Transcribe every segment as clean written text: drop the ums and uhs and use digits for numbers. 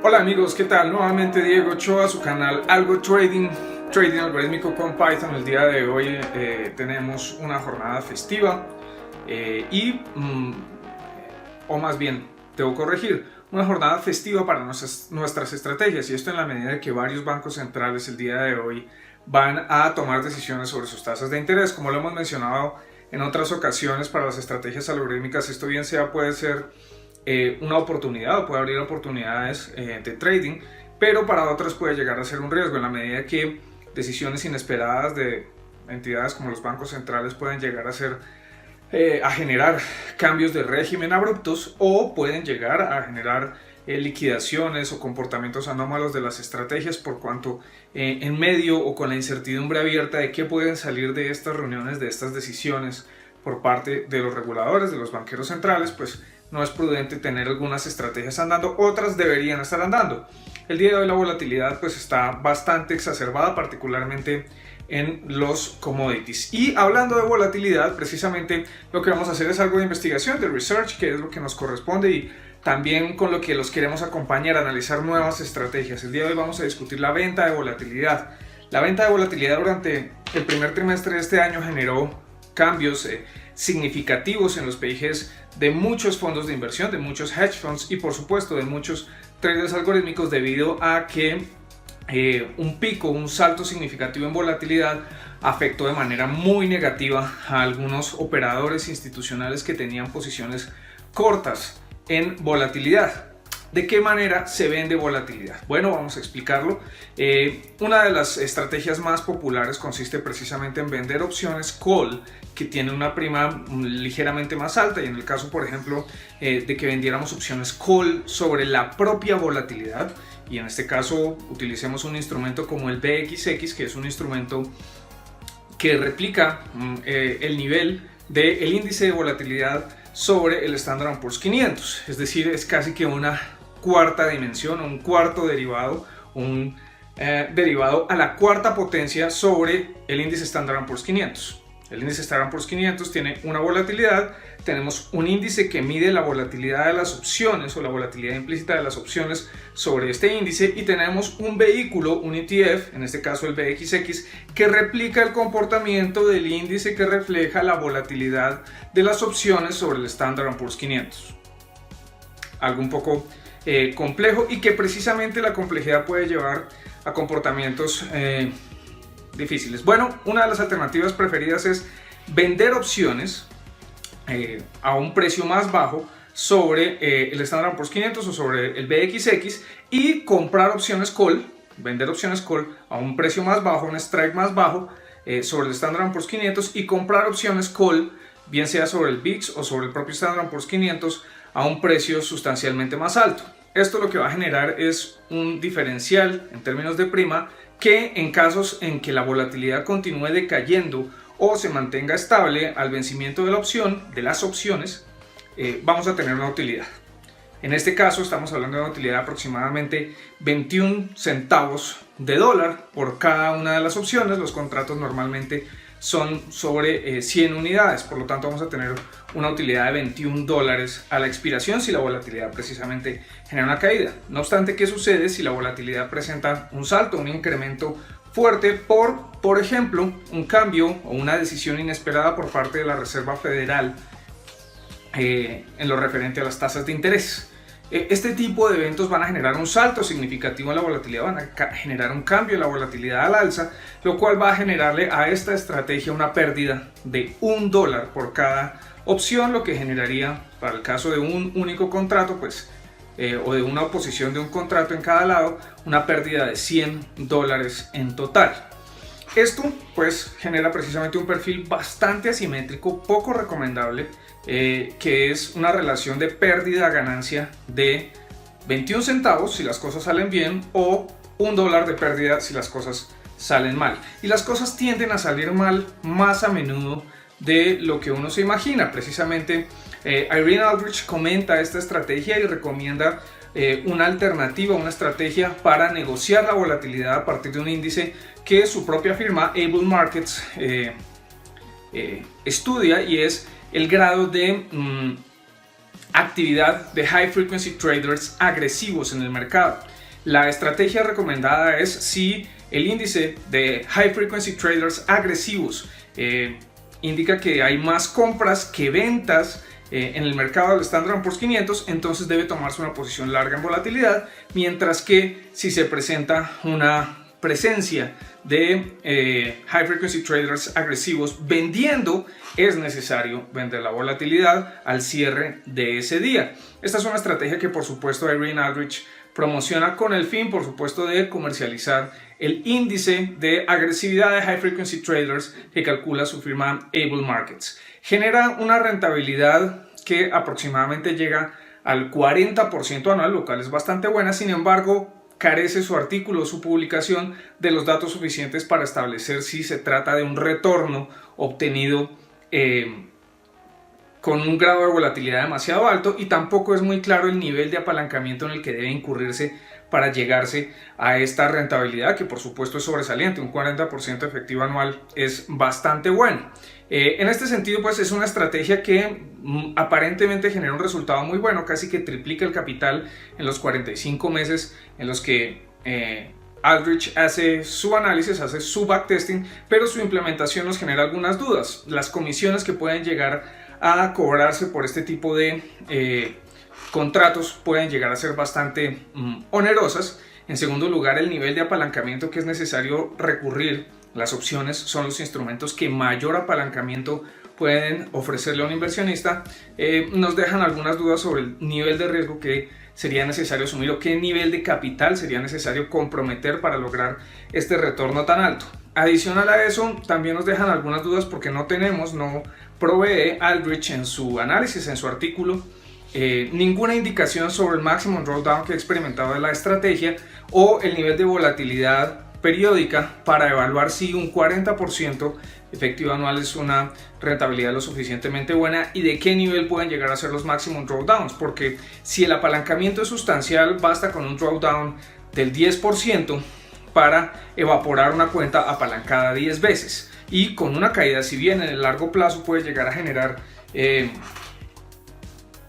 Hola amigos, ¿qué tal? Nuevamente Diego Ochoa, su canal Algo Trading, Trading algorítmico con Python. El día de hoy tenemos una jornada festiva o más bien, debo corregir, una jornada festiva para nuestras estrategias, y esto en la medida de que varios bancos centrales el día de hoy van a tomar decisiones sobre sus tasas de interés. Como lo hemos mencionado en otras ocasiones, para las estrategias algorítmicas esto bien sea puede ser una oportunidad, puede abrir oportunidades de trading, pero para otras puede llegar a ser un riesgo en la medida que decisiones inesperadas de entidades como los bancos centrales pueden llegar a generar cambios de régimen abruptos, o pueden llegar a generar liquidaciones o comportamientos anómalos de las estrategias, por cuanto en medio o con la incertidumbre abierta de qué pueden salir de estas reuniones, de estas decisiones por parte de los reguladores, de los banqueros centrales, pues no es prudente tener algunas estrategias andando, otras deberían estar andando. El día de hoy la volatilidad pues está bastante exacerbada, particularmente en los commodities. Y hablando de volatilidad, precisamente lo que vamos a hacer es algo de investigación, de research, que es lo que nos corresponde, y también con lo que los queremos acompañar a analizar nuevas estrategias. El día de hoy vamos a discutir la venta de volatilidad. La venta de volatilidad durante el primer trimestre de este año generó cambios significativos en los PIGs de muchos fondos de inversión, de muchos hedge funds y por supuesto de muchos traders algorítmicos, debido a que un salto significativo en volatilidad afectó de manera muy negativa a algunos operadores institucionales que tenían posiciones cortas en volatilidad. ¿De qué manera se vende volatilidad? Bueno, vamos a explicarlo. Una de las estrategias más populares consiste precisamente en vender opciones call, que tiene una prima ligeramente más alta, y en el caso, por ejemplo, de que vendiéramos opciones call sobre la propia volatilidad, y en este caso utilicemos un instrumento como el BXX, que es un instrumento que replica el nivel del índice de volatilidad sobre el Standard & Poor's 500, es decir, es casi que una cuarta dimensión, un cuarto derivado, un derivado a la cuarta potencia sobre el índice Standard & Poor's 500. El índice Standard & Poor's 500 tiene una volatilidad, tenemos un índice que mide la volatilidad de las opciones o la volatilidad implícita de las opciones sobre este índice, y tenemos un vehículo, un ETF, en este caso el BXX, que replica el comportamiento del índice que refleja la volatilidad de las opciones sobre el Standard & Poor's 500. Algo un poco complejo, y que precisamente la complejidad puede llevar a comportamientos difíciles. Bueno, una de las alternativas preferidas es vender opciones a un precio más bajo sobre el Standard & Poor's 500 o sobre el BXX, y comprar opciones call, vender opciones call a un precio más bajo, un strike más bajo sobre el Standard & Poor's 500, y comprar opciones call bien sea sobre el VIX o sobre el propio Standard & Poor's 500 a un precio sustancialmente más alto. Esto lo que va a generar es un diferencial en términos de prima, que en casos en que la volatilidad continúe decayendo o se mantenga estable al vencimiento de la opción, de las opciones, vamos a tener una utilidad. En este caso estamos hablando de una utilidad de aproximadamente 21 centavos de dólar por cada una de las opciones. Los contratos normalmente son sobre 100 unidades, por lo tanto vamos a tener una utilidad de 21 dólares a la expiración si la volatilidad precisamente genera una caída. No obstante, ¿qué sucede si la volatilidad presenta un salto, un incremento fuerte por ejemplo, un cambio o una decisión inesperada por parte de la Reserva Federal en lo referente a las tasas de interés? Este tipo de eventos van a generar un salto significativo en la volatilidad, van a generar un cambio en la volatilidad al alza, lo cual va a generarle a esta estrategia una pérdida de $1 por cada opción, lo que generaría, para el caso de un único contrato, pues, o de una oposición de un contrato en cada lado, una pérdida de $100 en total. Esto pues genera precisamente un perfil bastante asimétrico, poco recomendable, que es una relación de pérdida-ganancia de 21 centavos si las cosas salen bien, o $1 de pérdida si las cosas salen mal. Y las cosas tienden a salir mal más a menudo de lo que uno se imagina. Precisamente Irene Aldrich comenta esta estrategia y recomienda una alternativa, una estrategia para negociar la volatilidad a partir de un índice que su propia firma Able Markets estudia, y es el grado de actividad de high frequency traders agresivos en el mercado. La estrategia recomendada es si el índice de high frequency traders agresivos indica que hay más compras que ventas en el mercado del Standard & Poor's 500, entonces debe tomarse una posición larga en volatilidad, mientras que si se presenta una presencia de high frequency traders agresivos vendiendo, es necesario vender la volatilidad al cierre de ese día. Esta es una estrategia que por supuesto Irene Aldrich promociona con el fin, por supuesto, de comercializar el índice de agresividad de high frequency traders que calcula su firma Able Markets. Genera una rentabilidad que aproximadamente llega al 40% anual, lo cual es bastante buena. Sin embargo, carece su artículo, su publicación, de los datos suficientes para establecer si se trata de un retorno obtenido con un grado de volatilidad demasiado alto, y tampoco es muy claro el nivel de apalancamiento en el que debe incurrirse para llegarse a esta rentabilidad, que por supuesto es sobresaliente. Un 40% efectivo anual es bastante bueno. En este sentido, pues es una estrategia que aparentemente genera un resultado muy bueno, casi que triplica el capital en los 45 meses en los que Aldrich hace su análisis, hace su backtesting, pero su implementación nos genera algunas dudas. Las comisiones que pueden llegar a cobrarse por este tipo de contratos pueden llegar a ser bastante onerosas. En segundo lugar, el nivel de apalancamiento que es necesario recurrir. Las opciones son los instrumentos que mayor apalancamiento pueden ofrecerle a un inversionista. Nos dejan algunas dudas sobre el nivel de riesgo que sería necesario asumir o qué nivel de capital sería necesario comprometer para lograr este retorno tan alto. Adicional a eso, también nos dejan algunas dudas porque no provee Aldrich en su análisis, en su artículo, ninguna indicación sobre el maximum drawdown que ha experimentado de la estrategia o el nivel de volatilidad periódica para evaluar si un 40% efectivo anual es una rentabilidad lo suficientemente buena y de qué nivel pueden llegar a ser los maximum drawdowns, porque si el apalancamiento es sustancial, basta con un drawdown del 10% para evaporar una cuenta apalancada 10 veces, y con una caída, si bien en el largo plazo puede llegar a generar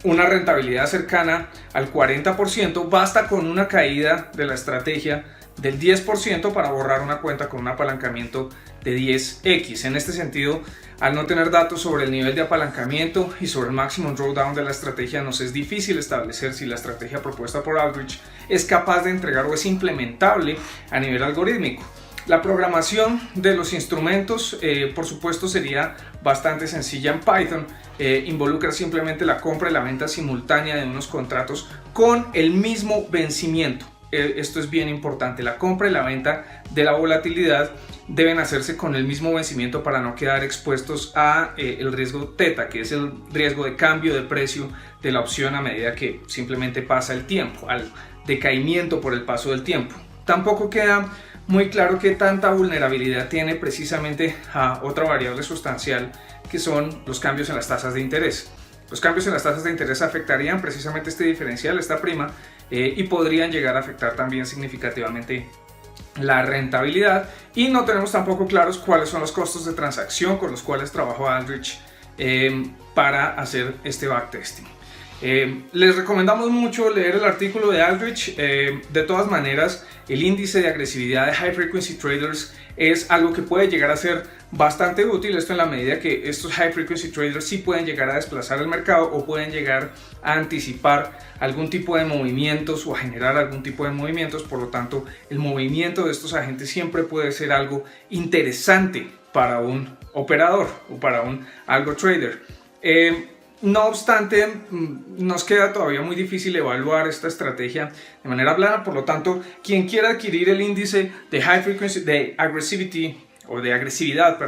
una rentabilidad cercana al 40%, basta con una caída de la estrategia del 10% para borrar una cuenta con un apalancamiento de 10x. En este sentido, al no tener datos sobre el nivel de apalancamiento y sobre el maximum drawdown de la estrategia, nos es difícil establecer si la estrategia propuesta por Aldrich es capaz de entregar o es implementable a nivel algorítmico. La programación de los instrumentos, por supuesto, sería bastante sencilla en Python. Involucra simplemente la compra y la venta simultánea de unos contratos con el mismo vencimiento. Esto es bien importante. La compra y la venta de la volatilidad deben hacerse con el mismo vencimiento para no quedar expuestos a el riesgo teta, que es el riesgo de cambio de precio de la opción a medida que simplemente pasa el tiempo, al decaimiento por el paso del tiempo. Tampoco queda muy claro qué tanta vulnerabilidad tiene precisamente a otra variable sustancial, que son los cambios en las tasas de interés. Los cambios en las tasas de interés afectarían precisamente este diferencial, esta prima, y podrían llegar a afectar también significativamente la rentabilidad, y no tenemos tampoco claros cuáles son los costos de transacción con los cuales trabajó Aldrich para hacer este backtesting. Les recomendamos mucho leer el artículo de Aldrich. De todas maneras, el índice de agresividad de high frequency traders es algo que puede llegar a ser bastante útil, esto en la medida que estos high frequency traders sí pueden llegar a desplazar el mercado o pueden llegar a anticipar algún tipo de movimientos o a generar algún tipo de movimientos. Por lo tanto, el movimiento de estos agentes siempre puede ser algo interesante para un operador o para un algo trader. No obstante, nos queda todavía muy difícil evaluar esta estrategia de manera plana. Por lo tanto, quien quiera adquirir el índice de high frequency de agresividad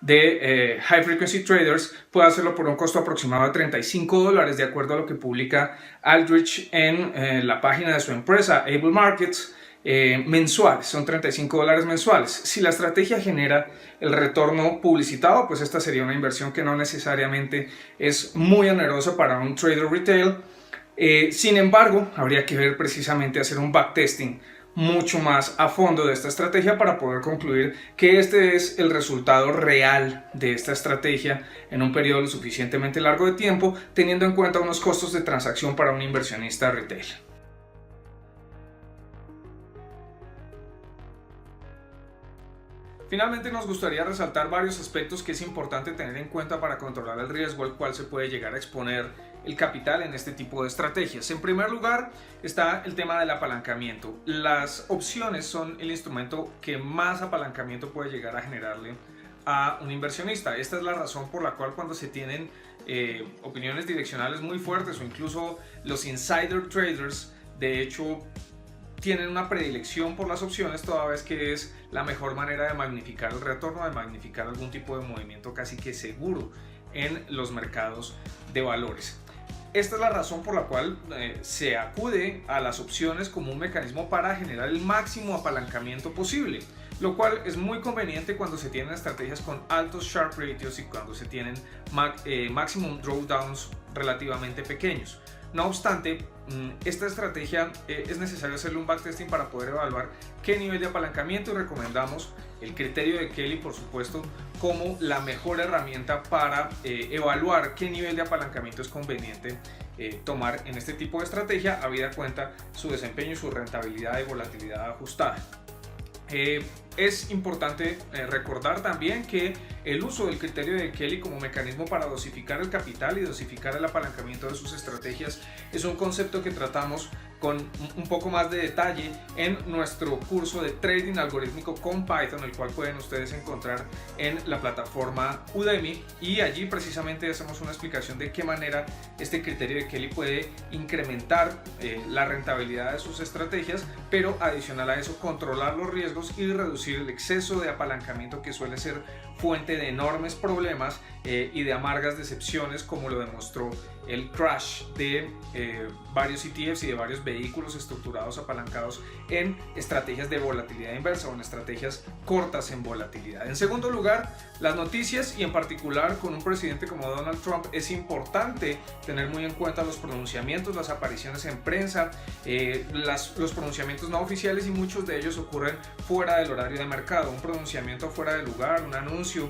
de high frequency traders puede hacerlo por un costo aproximado de $35, de acuerdo a lo que publica Aldrich en la página de su empresa Able Markets. Mensuales, son $35 mensuales. Si la estrategia genera el retorno publicitado, pues esta sería una inversión que no necesariamente es muy onerosa para un trader retail. Sin embargo, habría que ver precisamente hacer un backtesting mucho más a fondo de esta estrategia para poder concluir que este es el resultado real de esta estrategia en un periodo lo suficientemente largo de tiempo, teniendo en cuenta unos costos de transacción para un inversionista retail. Finalmente, nos gustaría resaltar varios aspectos que es importante tener en cuenta para controlar el riesgo al cual se puede llegar a exponer el capital en este tipo de estrategias. En primer lugar está el tema del apalancamiento. Las opciones son el instrumento que más apalancamiento puede llegar a generarle a un inversionista. Esta es la razón por la cual cuando se tienen opiniones direccionales muy fuertes o incluso los insider traders, de hecho, tienen una predilección por las opciones, toda vez que es la mejor manera de magnificar el retorno, de magnificar algún tipo de movimiento casi que seguro en los mercados de valores. Esta es la razón por la cual se acude a las opciones como un mecanismo para generar el máximo apalancamiento posible, lo cual es muy conveniente cuando se tienen estrategias con altos Sharpe ratios y cuando se tienen maximum drawdowns relativamente pequeños. No obstante, esta estrategia es necesario hacerle un backtesting para poder evaluar qué nivel de apalancamiento, y recomendamos el criterio de Kelly, por supuesto, como la mejor herramienta para evaluar qué nivel de apalancamiento es conveniente tomar en este tipo de estrategia, habida cuenta su desempeño y su rentabilidad y volatilidad ajustada. Es importante recordar también que el uso del criterio de Kelly como mecanismo para dosificar el capital y dosificar el apalancamiento de sus estrategias es un concepto que tratamos con un poco más de detalle en nuestro curso de trading algorítmico con Python, el cual pueden ustedes encontrar en la plataforma Udemy, y allí precisamente hacemos una explicación de qué manera este criterio de Kelly puede incrementar la rentabilidad de sus estrategias, pero adicional a eso controlar los riesgos y reducir el exceso de apalancamiento que suele ser fuente de enormes problemas y de amargas decepciones, como lo demostró el crash de varios ETFs y de varios vehículos estructurados apalancados en estrategias de volatilidad inversa o en estrategias cortas en volatilidad. En segundo lugar, las noticias, y en particular con un presidente como Donald Trump, es importante tener muy en cuenta los pronunciamientos, las apariciones en prensa, los pronunciamientos no oficiales, y muchos de ellos ocurren fuera del horario de mercado. Un pronunciamiento fuera de lugar, un anuncio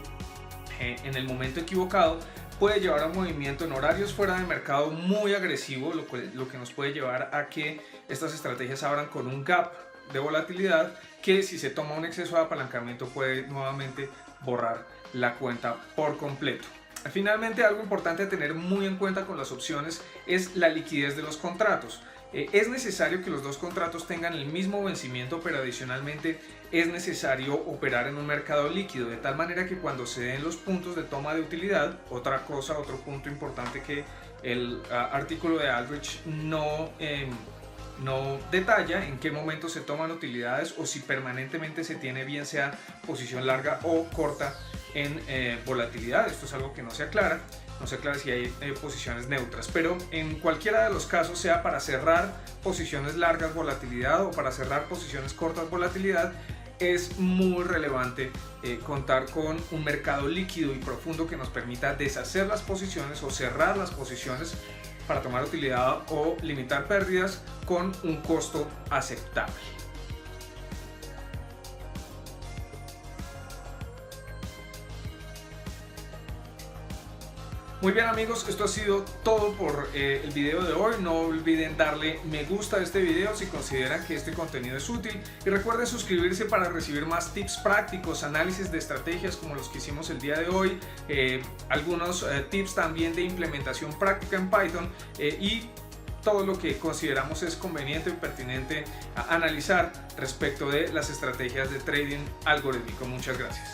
en el momento equivocado, puede llevar a un movimiento en horarios fuera de mercado muy agresivo, lo que nos puede llevar a que estas estrategias abran con un gap de volatilidad que, si se toma un exceso de apalancamiento, puede nuevamente borrar la cuenta por completo. Finalmente, algo importante a tener muy en cuenta con las opciones es la liquidez de los contratos. Es necesario que los dos contratos tengan el mismo vencimiento, pero adicionalmente es necesario operar en un mercado líquido, de tal manera que cuando se den los puntos de toma de utilidad, otro punto importante que el artículo de Aldrich no detalla en qué momento se toman utilidades o si permanentemente se tiene bien sea posición larga o corta en volatilidad. Esto es algo que no se aclara si hay posiciones neutras, pero en cualquiera de los casos, sea para cerrar posiciones largas volatilidad o para cerrar posiciones cortas volatilidad, es muy relevante contar con un mercado líquido y profundo que nos permita deshacer las posiciones o cerrar las posiciones para tomar utilidad o limitar pérdidas con un costo aceptable. Muy bien, amigos, esto ha sido todo por el video de hoy. No olviden darle me gusta a este video si consideran que este contenido es útil, y recuerden suscribirse para recibir más tips prácticos, análisis de estrategias como los que hicimos el día de hoy, algunos tips también de implementación práctica en Python, y todo lo que consideramos es conveniente y pertinente a analizar respecto de las estrategias de trading algorítmico. Muchas gracias.